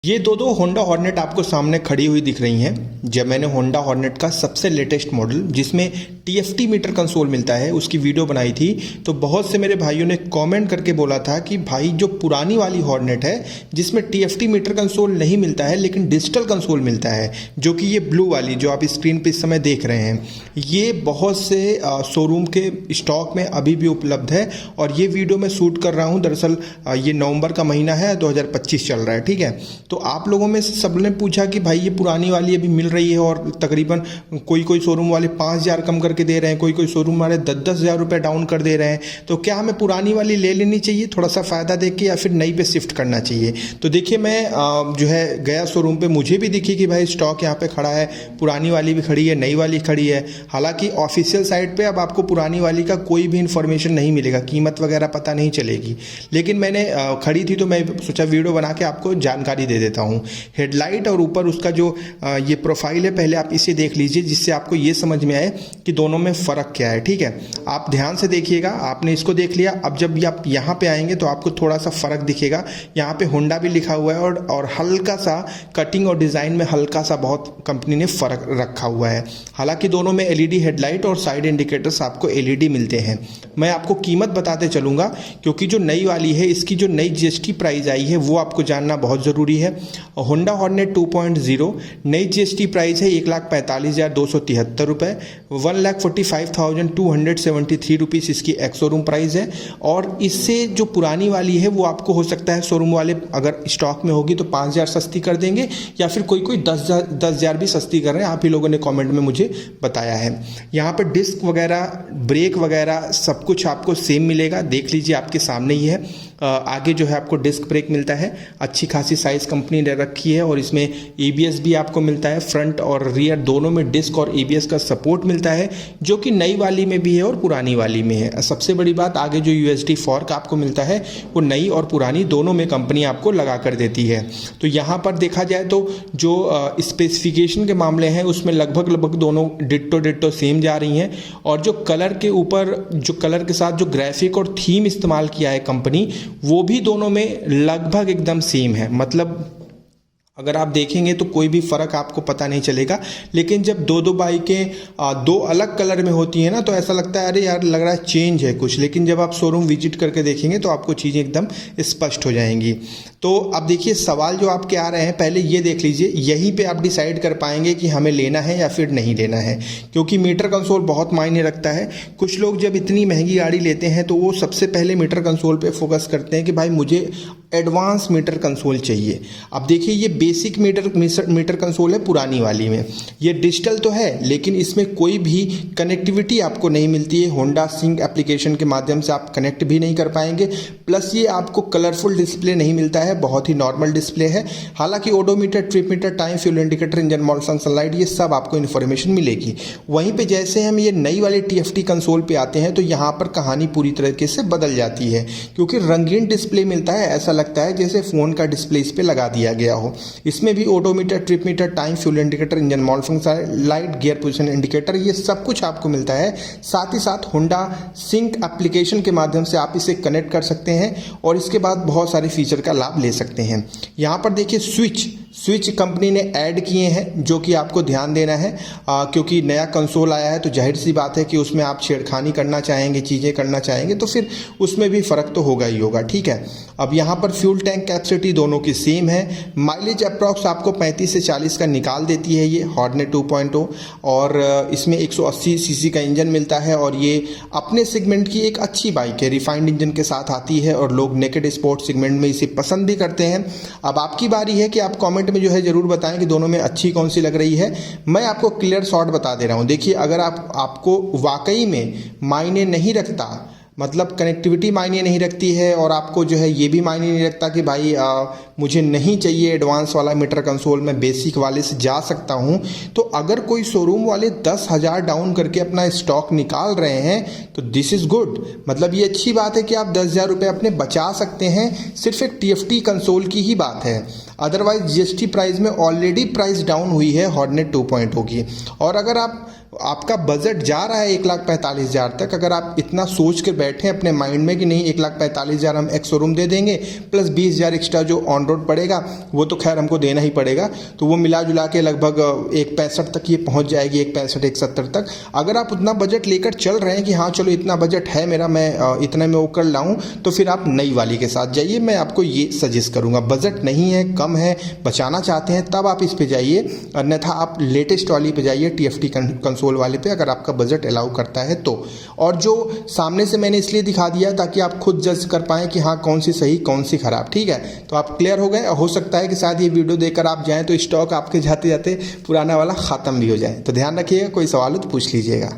ये दो Honda hornet आपको सामने खड़ी हुई दिख रही हैं। जब मैंने होंडा हॉर्नेट का सबसे लेटेस्ट मॉडल जिसमें टीएफटी मीटर कंसोल मिलता है उसकी वीडियो बनाई थी, तो बहुत से मेरे भाइयों ने कमेंट करके बोला था कि भाई जो पुरानी वाली हॉर्नेट है जिसमें टीएफटी मीटर कंसोल नहीं मिलता है लेकिन डिजिटल कंसोल मिलता है, जो कि ये ब्लू वाली जो आप स्क्रीन पे इस समय देख रहे हैं, ये बहुत से शोरूम के स्टॉक में अभी भी उपलब्ध है। और ये वीडियो मैं शूट कर रहा हूँ, दरअसल ये नवंबर का महीना है, 2025 चल रहा है, ठीक है। तो आप लोगों में से सब ने पूछा कि भाई ये पुरानी वाली अभी मिल रही है और तकरीबन कोई शोरूम वाले 5,000 कम करके दे रहे हैं, कोई शोरूम वाले 10-10 हज़ार रुपये डाउन कर दे रहे हैं, तो क्या हमें पुरानी वाली ले लेनी चाहिए थोड़ा सा फ़ायदा देख के, या फिर नई पे शिफ्ट करना चाहिए? तो देखिए, मैं जो है गया शोरूम पे, मुझे भी दिखी कि भाई स्टॉक यहाँ पे खड़ा है, पुरानी वाली भी खड़ी है, नई वाली खड़ी है। हालांकि ऑफिशियल साइट पे अब आपको पुरानी वाली का कोई भी इन्फॉर्मेशन नहीं मिलेगा, कीमत वगैरह पता नहीं चलेगी, लेकिन मैंने खड़ी थी तो मैं सोचा वीडियो बना के आपको जानकारी दे देता हूँ। हेडलाइट और ऊपर उसका जो ये प्रोफाइल है, पहले आप इसे देख लीजिए जिससे आपको ये समझ में आए कि दोनों में फ़र्क क्या है, ठीक है। आप ध्यान से देखिएगा, आपने इसको देख लिया, अब जब आप यहाँ पे आएंगे तो आपको थोड़ा सा फ़र्क दिखेगा। यहाँ पे होंडा भी लिखा हुआ है और हल्का सा कटिंग और डिज़ाइन में हल्का सा बहुत कंपनी ने फ़र्क रखा हुआ है। हालांकि दोनों में एलईडी हेडलाइट और साइड इंडिकेटर्स आपको एलईडी मिलते हैं। मैं आपको कीमत बताते चलूँगा क्योंकि जो नई वाली है इसकी जो नई जीएसटी प्राइस आई है वो आपको जानना बहुत ज़रूरी है। होंडा हॉर्नेट 2.0 नई जीएसटी प्राइस है 1,45,273 रुपये, 1,45,273 रुपीज़ इसकी एक्स शोरूम प्राइस है। और इससे जो पुरानी वाली है वो आपको हो सकता है शोरूम वाले अगर स्टॉक में होगी तो 5,000 सस्ती कर देंगे, या फिर कोई 10,000 भी सस्ती कर रहे हैं। आप ही लोगों ने कमेंट में मुझे बताया है। यहाँ पर डिस्क वगैरह, ब्रेक वगैरह सब कुछ आपको सेम मिलेगा, देख लीजिए आपके सामने ही है। आगे जो है आपको डिस्क ब्रेक मिलता है, अच्छी खासी साइज़ कंपनी ने रखी है, और इसमें एबीएस भी आपको मिलता है। फ्रंट और रियर दोनों में डिस्क और एबीएस का सपोर्ट मिलता है, जो कि नई वाली में भी है और पुरानी वाली में है। सबसे बड़ी बात, आगे जो यूएसडी फॉर्क आपको मिलता है वो नई और पुरानी दोनों में कंपनी आपको लगा कर देती है। तो यहाँ पर देखा जाए तो जो स्पेसिफिकेशन के मामले हैं उसमें लगभग दोनों डिट्टो सेम जा रही हैं। और जो कलर के ऊपर, जो कलर के साथ जो ग्राफिक और थीम इस्तेमाल किया है कंपनी, वो भी दोनों में लगभग एकदम सेम है। मतलब अगर आप देखेंगे तो कोई भी फ़र्क आपको पता नहीं चलेगा। लेकिन जब दो बाइकें दो अलग कलर में होती हैं ना, तो ऐसा लगता है अरे यार लग रहा है चेंज है कुछ, लेकिन जब आप शोरूम विजिट करके देखेंगे तो आपको चीज़ें एकदम स्पष्ट हो जाएंगी। तो अब देखिए, सवाल जो आपके आ रहे हैं पहले ये देख लीजिए, यहीं पे आप डिसाइड कर पाएंगे कि हमें लेना है या फिर नहीं लेना है, क्योंकि मीटर कंसोल बहुत मायने रखता है। कुछ लोग जब इतनी महंगी गाड़ी लेते हैं तो वो सबसे पहले मीटर कंसोल पे फोकस करते हैं कि भाई मुझे एडवांस मीटर कंसोल चाहिए। अब देखिए, ये बेसिक मीटर कंसोल है पुरानी वाली में, ये डिजिटल तो है लेकिन इसमें कोई भी कनेक्टिविटी आपको नहीं मिलती है। होंडा सिंक एप्लीकेशन के माध्यम से आप कनेक्ट भी नहीं कर पाएंगे, प्लस ये आपको कलरफुल डिस्प्ले नहीं मिलता है, बहुत ही नॉर्मल डिस्प्ले है। हालांकि odometer, trip meter, time, fuel indicator, engine model, sunlight, ये सब आपको इन्फॉर्मेशन मिलेगी। वहीं पे जैसे हम ये नई वाले टीएफटी कंसोल पे आते हैं तो यहाँ पर कहानी पूरी तरीके से बदल जाती है, क्योंकि रंगीन डिस्प्ले मिलता है, ऐसा लगता है जैसे फ़ोन का डिस्प्ले इस पे लगा दिया गया हो। इसमें भी odometer, trip meter, time, fuel indicator, engine model function, light, gear position indicator, ये सब कुछ आपको मिलता है। साथ ही साथ होंडा सिंक एप्लीकेशन के माध्यम से आप इसे कनेक्ट कर सकते हैं और इसके बाद बहुत सारे फीचर का लाभ ले सकते हैं। यहाँ पर देखिए स्विच कंपनी ने ऐड किए हैं, जो कि आपको ध्यान देना है, क्योंकि नया कंसोल आया है तो जाहिर सी बात है कि उसमें आप छेड़खानी करना चाहेंगे, चीज़ें करना चाहेंगे, तो फिर उसमें भी फ़र्क तो होगा ही होगा, ठीक है। अब यहाँ पर फ्यूल टैंक कैपेसिटी दोनों की सेम है। माइलेज अप्रॉक्स आपको 35 से 40 का निकाल देती है ये हॉर्नेट 2.0, और इसमें 180 सीसी का इंजन मिलता है, और ये अपने सेगमेंट की एक अच्छी बाइक है, रिफाइंड इंजन के साथ आती है और लोग नेकेड स्पोर्ट सेगमेंट में इसे पसंद भी करते हैं। अब आपकी बारी है कि आप कमेंट में जो है ज़रूर बताएं कि दोनों में अच्छी कौन सी लग रही है। मैं आपको क्लियर शॉट बता दे रहा हूँ। देखिए, अगर आपको वाकई में मायने नहीं रखता, मतलब कनेक्टिविटी मायने नहीं रखती है, और आपको जो है ये भी मायने नहीं रखता कि भाई मुझे नहीं चाहिए एडवांस वाला मीटर कंसोल, मैं बेसिक वाले से जा सकता हूं, तो अगर कोई शोरूम वाले 10,000 डाउन करके अपना स्टॉक निकाल रहे हैं तो दिस इज़ गुड। मतलब ये अच्छी बात है कि आप 10,000 रुपये अपने बचा सकते हैं, सिर्फ एक टीएफटी कंसोल की ही बात है। अदरवाइज जीएसटी प्राइस में ऑलरेडी प्राइस डाउन हुई है हॉर्नेट 2.0 की। और अगर आपका बजट जा रहा है 1,45,000 तक, अगर आप इतना सोच कर बैठे हैं अपने माइंड में कि नहीं 1,45,000 हम एक्स शोरूम दे देंगे प्लस 20,000 एक्स्ट्रा जो ऑन रोड पड़ेगा वो तो खैर हमको देना ही पड़ेगा, तो वो मिला जुला के लगभग 1,65 तक ये पहुंच जाएगी, 1,65 1,70 तक। अगर आप उतना बजट लेकर चल रहे हैं कि हाँ चलो इतना बजट है मेरा, मैं इतने में वो कर लाऊं, तो फिर आप नई वाली के साथ जाइए। मैं आपको ये सजेस्ट करूँगा। बजट नहीं है, कम है, बचाना चाहते हैं तब आप इस पे जाइए, अन्यथा आप लेटेस्ट वाली पे जाइए, TFT कंसोल वाले पे, अगर आपका बजट अलाउ करता है तो। और जो सामने से मैंने इसलिए दिखा दिया ताकि आप खुद जज कर पाएं कि हाँ कौन सी सही कौन सी खराब। ठीक है, तो आप क्लियर हो गए। हो सकता है कि शायद ये वीडियो देखकर आप जाएं तो स्टॉक आपके जाते जाते पुराना वाला ख़त्म भी हो जाए। तो ध्यान रखिएगा, कोई सवाल हो तो पूछ लीजिएगा।